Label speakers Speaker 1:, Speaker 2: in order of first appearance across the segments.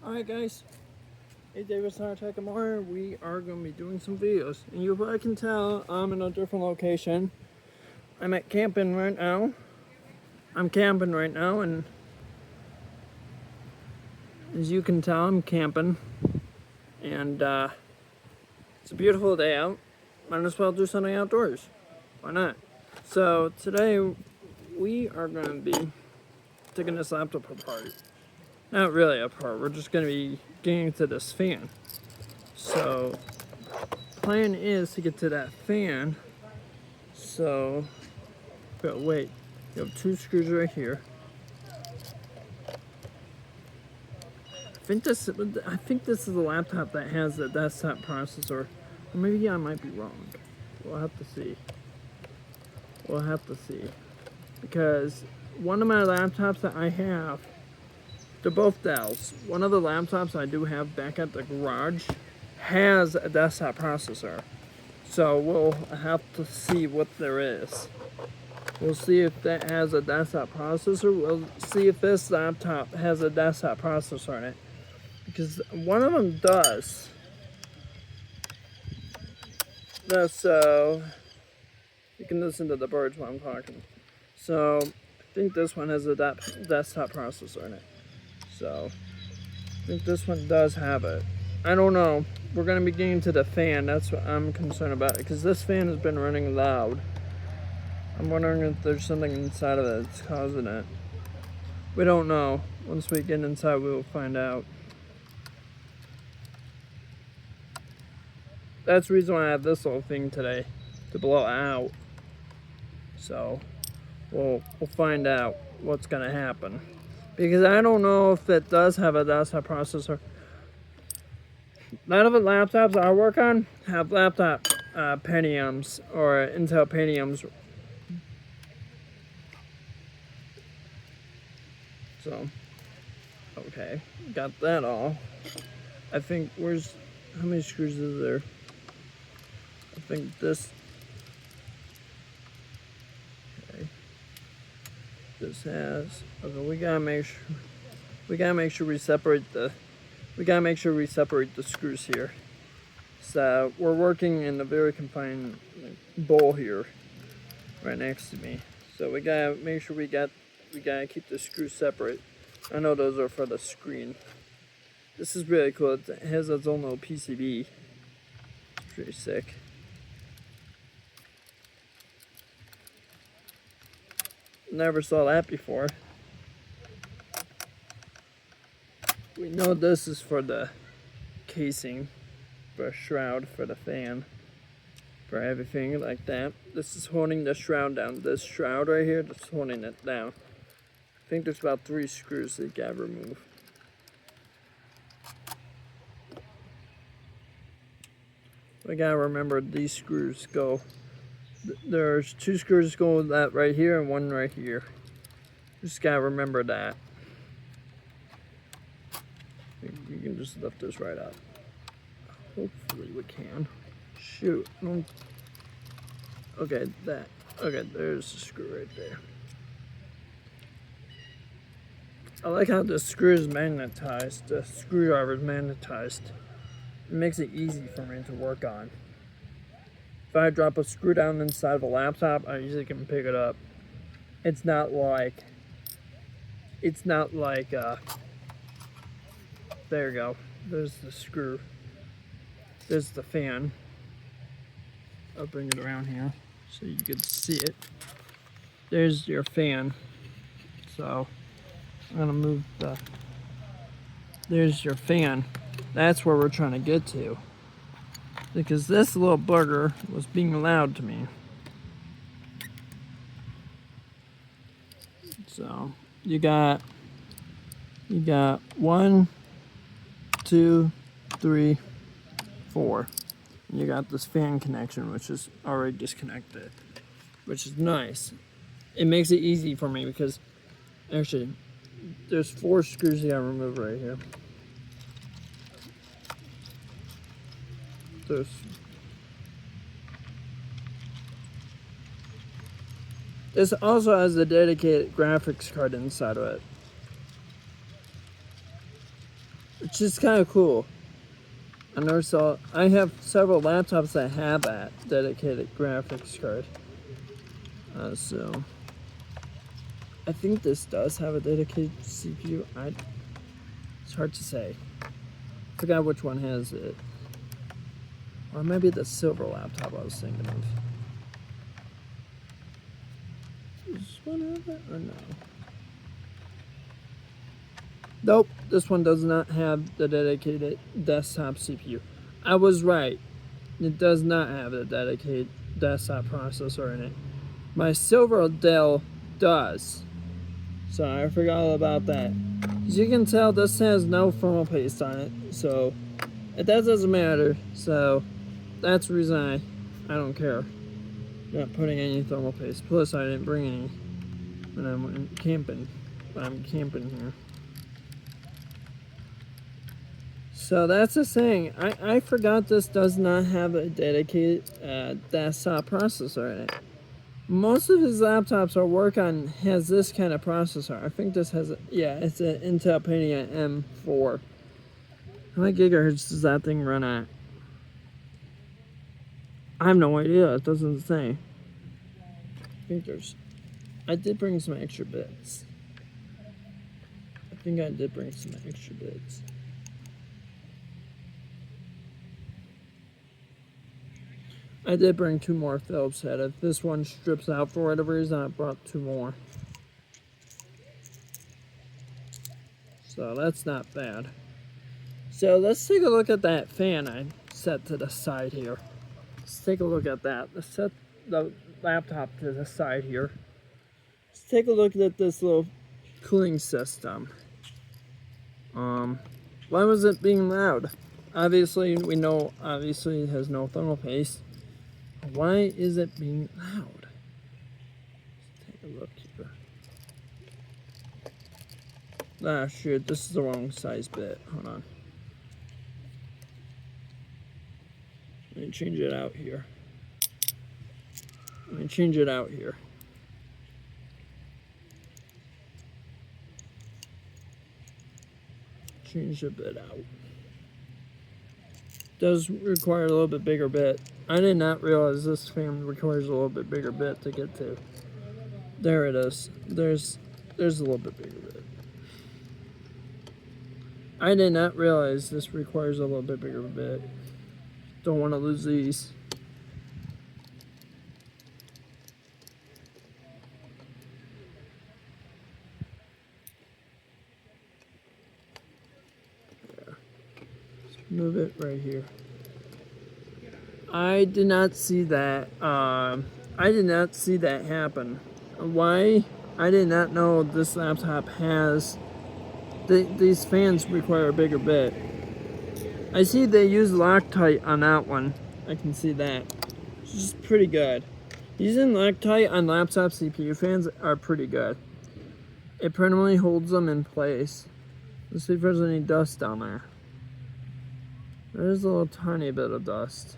Speaker 1: Alright guys, hey David Tech and more. We are going to be doing some videos. And you probably can tell I'm in a different location. I'm at camping right now. I'm camping right now, and as you can tell, I'm camping. And it's a beautiful day out. Might as well do something outdoors. Why not? So today we are going to be taking this laptop apart. Not really apart, we're just going to be getting to this fan. So plan is to get to that fan. So, but wait, you have two screws right here. I think this is the laptop that has the desktop processor. Or maybe I might be wrong. We'll have to see. We'll have to see. Because one of my laptops that I have, they're both Dells. One of the laptops I do have back at the garage has a desktop processor. So we'll have to see what there is. We'll see if that has a desktop processor. We'll see if this laptop has a desktop processor in it. Because one of them does. So you can listen to the birds while I'm talking. So I think this one has a desktop processor in it. So I think this one does have it. I don't know. We're going to be getting to the fan. That's what I'm concerned about. Because this fan has been running loud. I'm wondering if there's something inside of it that's causing it. We don't know. Once we get inside, we will find out. That's the reason why I have this little thing today, to blow out. So we'll find out what's going to happen. Because I don't know if it does have a desktop processor. None of the laptops I work on have laptop Pentiums or Intel Pentiums. So, okay, got that all. I think, how many screws is there? I think this, okay. This has, okay, we gotta make sure we separate the screws here. So we're working in a very confined bowl here, right next to me. So we gotta make sure we gotta keep the screws separate. I know those are for the screen. This is really cool. It has its own little PCB. It's pretty sick. Never saw that before. We know this is for the casing, for a shroud for the fan, for everything like that. This is holding the shroud down. This shroud right here, that's holding it down. I think there's about 3 screws that you gotta remove. We gotta remember these screws go. There's 2 screws going that right here and 1 right here. Just gotta remember that. You can just lift this right up. Hopefully we can. Shoot. Okay, that. Okay, there's the screw right there. I like how the screw is magnetized. The screwdriver is magnetized. It makes it easy for me to work on. If I drop a screw down inside of a laptop, I usually can pick it up. It's not like, there you go. There's the screw. There's the fan. I'll bring it around here so you can see it. There's your fan. So I'm gonna move there's your fan. That's where we're trying to get to. Because this little bugger was being loud to me. So you got 1, 2, 3, 4. And you got this fan connection, which is already disconnected, which is nice. It makes it easy for me because actually there's 4 screws you gotta remove right here. This also has a dedicated graphics card inside of it. which is kind of cool. I have several laptops that have that dedicated graphics card. So I think this does have a dedicated CPU. It's hard to say. I forgot which one has it. Or maybe the silver laptop I was thinking of. Does this one have it or no? Nope, this one does not have the dedicated desktop CPU. I was right. It does not have a dedicated desktop processor in it. My silver Dell does. So I forgot all about that. As you can tell, this has no thermal paste on it. So that doesn't matter. So that's the reason I don't care. I'm not putting any thermal paste. Plus I didn't bring any when I went camping. I'm camping here. So that's the thing. I forgot this does not have a dedicated desktop processor in it. Most of his laptops I work on has this kind of processor. I think this has it's an Intel Pentium M4. How many gigahertz does that thing run at? I have no idea. It doesn't say. I did bring some extra bits. I think I did bring some extra bits. I did bring 2 more Phillips head. If this one strips out for whatever reason, I brought 2 more. So that's not bad. So let's take a look at that fan I set to the side here. Let's take a look at that. Let's set the laptop to the side here. Let's take a look at this little cooling system. Why was it being loud? Obviously, we know it has no thermal paste. Why is it being loud? Let's take a look here. Ah, shoot, this is the wrong size bit. Hold on. Let me change it out here. Change the bit out. Does require a little bit bigger bit. I did not realize this fan requires a little bit bigger bit to get to. There it is. There's a little bit bigger bit. I did not realize this requires a little bit bigger bit. Don't want to lose these. Yeah. Move it right here. I did not see that. I did not see that happen. Why? I did not know this laptop has. These fans require a bigger bit. I see they use Loctite on that one. I can see that. Which is pretty good. Using Loctite on laptop CPU fans are pretty good. It permanently holds them in place. Let's see if there's any dust down there. There's a little tiny bit of dust.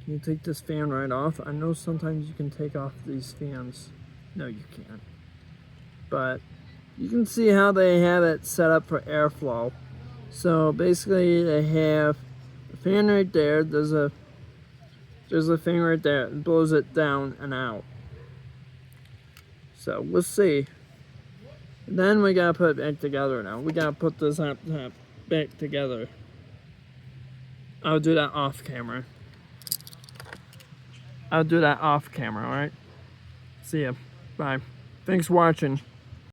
Speaker 1: Can you take this fan right off? I know sometimes you can take off these fans. No, you can't. But you can see how they have it set up for airflow. So basically they have a fan right there. There's a fan right there. It blows it down and out. So we'll see. And then we gotta put it back together now. We gotta put this laptop back together. I'll do that off camera. Alright? See ya. Bye. Thanks for watching.